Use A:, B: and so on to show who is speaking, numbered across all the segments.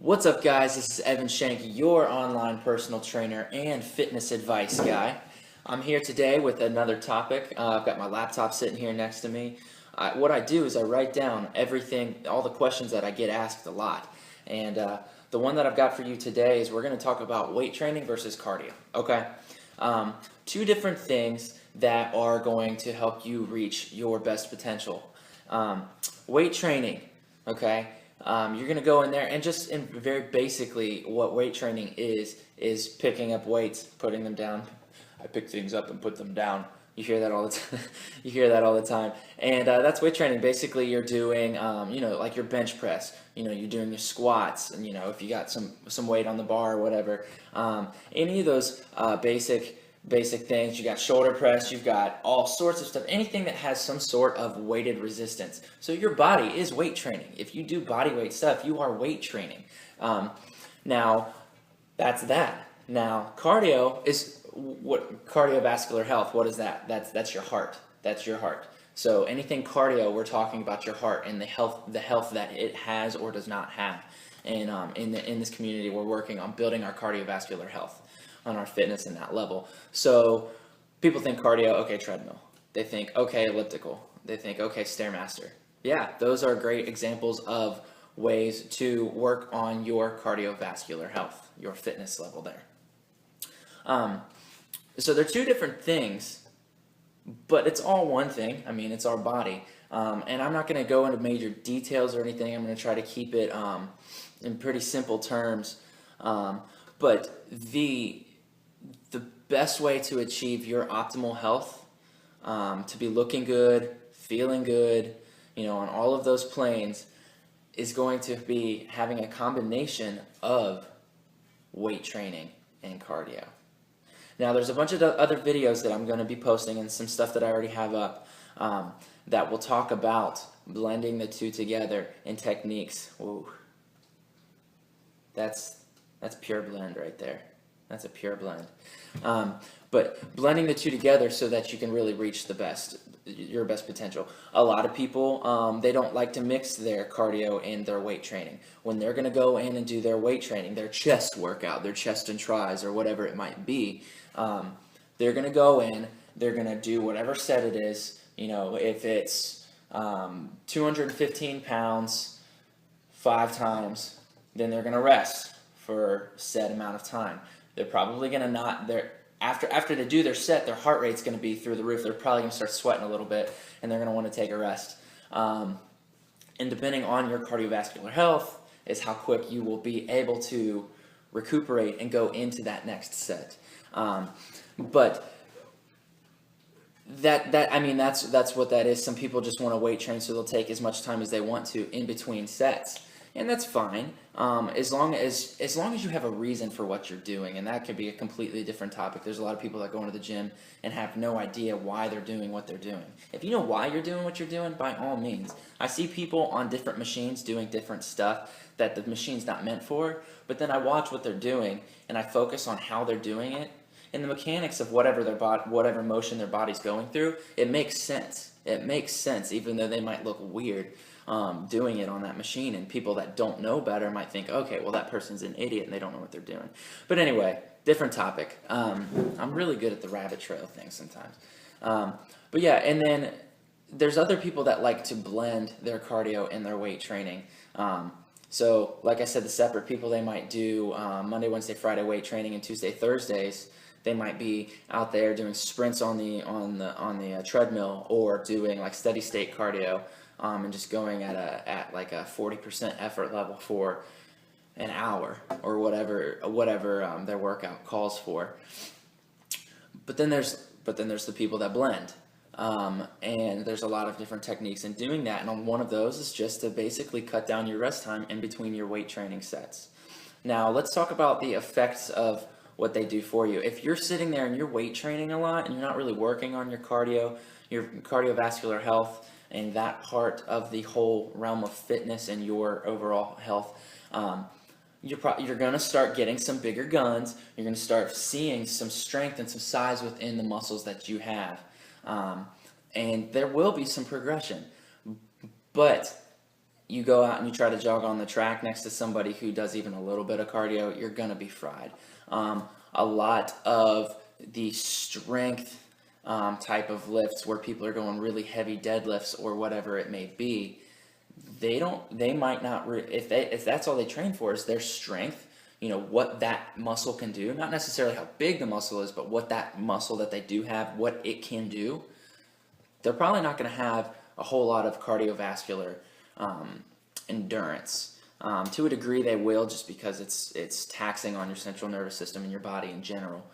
A: What's up, guys? This is Evan Shank, your online personal trainer and fitness advice guy. I'm here today with another topic. I've got my laptop sitting here next to me. What I do is I write down everything, all the questions that I get asked a lot. And the one that I've got for you today is we're going to talk about weight training versus cardio. Okay? Two different things that are going to help you reach your best potential. Weight training, okay? You're going to go in there and just very basically what weight training is picking up weights, putting them down. I pick things up and put them down. You hear that all the time. You hear that all the time. And that's weight training. Basically, you're doing, like your bench press. You're doing your squats, and if you got some weight on the bar or whatever. Any of those basic things. You got shoulder press, you've got all sorts of stuff, anything that has some sort of weighted resistance. So your body is weight training. If you do body weight stuff, you are weight training. Now, that's that. Now, cardio is what cardiovascular health. What is that? That's your heart. That's your heart. So anything cardio, we're talking about your heart and the health that it has or does not have. And in this community, we're working on building our cardiovascular health, on our fitness in that level. So people think cardio, okay, treadmill. They think, okay, elliptical. They think, okay, Stairmaster. Yeah, those are great examples of ways to work on your cardiovascular health, your fitness level there. So they're two different things, but it's all one thing. I mean, it's our body. And I'm not going to go into major details or anything. I'm going to try to keep it in pretty simple terms. But the best way to achieve your optimal health, to be looking good, feeling good, on all of those planes, is going to be having a combination of weight training and cardio. Now, there's a bunch of other videos that I'm going to be posting and some stuff that I already have up that will talk about blending the two together in techniques. Ooh, that's pure blend right there. That's a pure blend. But blending the two together so that you can really reach your best potential. A lot of people, they don't like to mix their cardio and their weight training. When they're going to go in and do their weight training, their chest workout, their chest and tries, or whatever it might be, they're going to go in, they're going to do whatever set it is. If it's 215 pounds 5 times, then they're going to rest for a set amount of time. They're probably going to after they do their set, their heart rate's going to be through the roof. They're probably going to start sweating a little bit, and they're going to want to take a rest. And depending on your cardiovascular health is how quick you will be able to recuperate and go into that next set. But that's what that is. Some people just want to weight train, so they'll take as much time as they want to in between sets. And that's fine, as long as you have a reason for what you're doing, and that could be a completely different topic. There's a lot of people that go into the gym and have no idea why they're doing what they're doing. If you know why you're doing what you're doing, by all means. I see people on different machines doing different stuff that the machine's not meant for, but then I watch what they're doing, and I focus on how they're doing it, and the mechanics of whatever motion their body's going through. It makes sense. It makes sense, even though they might look weird doing it on that machine, and people that don't know better might think, okay, well, that person's an idiot and they don't know what they're doing. But anyway, different topic. I'm really good at the rabbit trail thing sometimes. But yeah, and then there's other people that like to blend their cardio and their weight training. So like I said, the separate people, they might do Monday, Wednesday, Friday weight training, and Tuesday, Thursdays they might be out there doing sprints on the treadmill, or doing like steady state cardio. And just going at like a 40% effort level for an hour or whatever their workout calls for. But then there's the people that blend, and there's a lot of different techniques in doing that. And one of those is just to basically cut down your rest time in between your weight training sets. Now let's talk about the effects of what they do for you. If you're sitting there and you're weight training a lot and you're not really working on your cardiovascular health, and that part of the whole realm of fitness and your overall health, you're going to start getting some bigger guns. You're going to start seeing some strength and some size within the muscles that you have. And there will be some progression. But you go out and you try to jog on the track next to somebody who does even a little bit of cardio, you're going to be fried. A lot of the strength type of lifts where people are going really heavy deadlifts or whatever it may be, they might not, if that's all they train for is their strength, you know, what that muscle can do, not necessarily how big the muscle is, but what that muscle that they do have, what it can do, they're probably not going to have a whole lot of cardiovascular endurance. To a degree they will, just because it's taxing on your central nervous system and your body in general.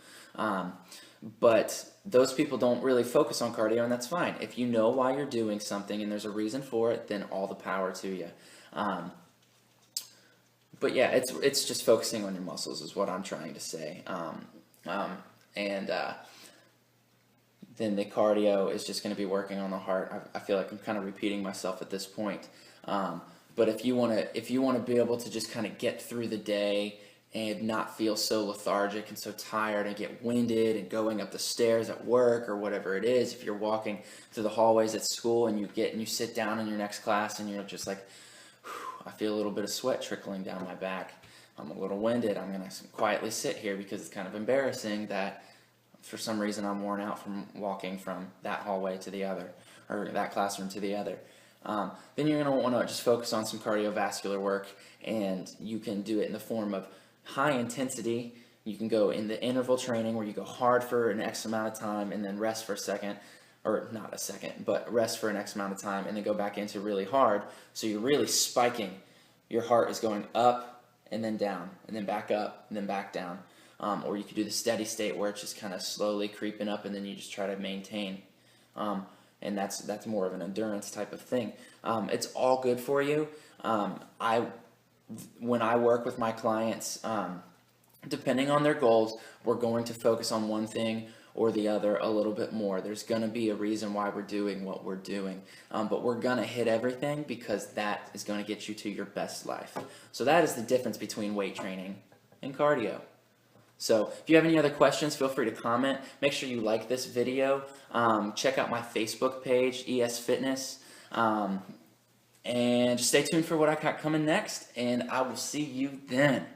A: But those people don't really focus on cardio, and that's fine. If you know why you're doing something and there's a reason for it, then all the power to you. But yeah, it's just focusing on your muscles is what I'm trying to say. Then the cardio is just going to be working on the heart. I feel like I'm kind of repeating myself at this point. But if you want to be able to just kind of get through the day and not feel so lethargic and so tired and get winded and going up the stairs at work or whatever it is, if you're walking through the hallways at school and you sit down in your next class and you're just like, I feel a little bit of sweat trickling down my back. I'm a little winded. I'm going to quietly sit here because it's kind of embarrassing that for some reason I'm worn out from walking from that hallway to the other, or that classroom to the other. Then you're going to want to just focus on some cardiovascular work, and you can do it in the form of high intensity. You can go in the interval training where you go hard for an X amount of time and then rest for a second, or not a second, but rest for an X amount of time and then go back into really hard. So you're really spiking. Your heart is going up and then down and then back up and then back down. Or you could do the steady state where it's just kind of slowly creeping up and then you just try to maintain. And that's more of an endurance type of thing. It's all good for you. When I work with my clients, depending on their goals, we're going to focus on one thing or the other a little bit more. There's going to be a reason why we're doing what we're doing. But we're going to hit everything because that is going to get you to your best life. So that is the difference between weight training and cardio. So if you have any other questions, feel free to comment. Make sure you like this video. Check out my Facebook page, ES Fitness. And just stay tuned for what I got coming next, and I will see you then.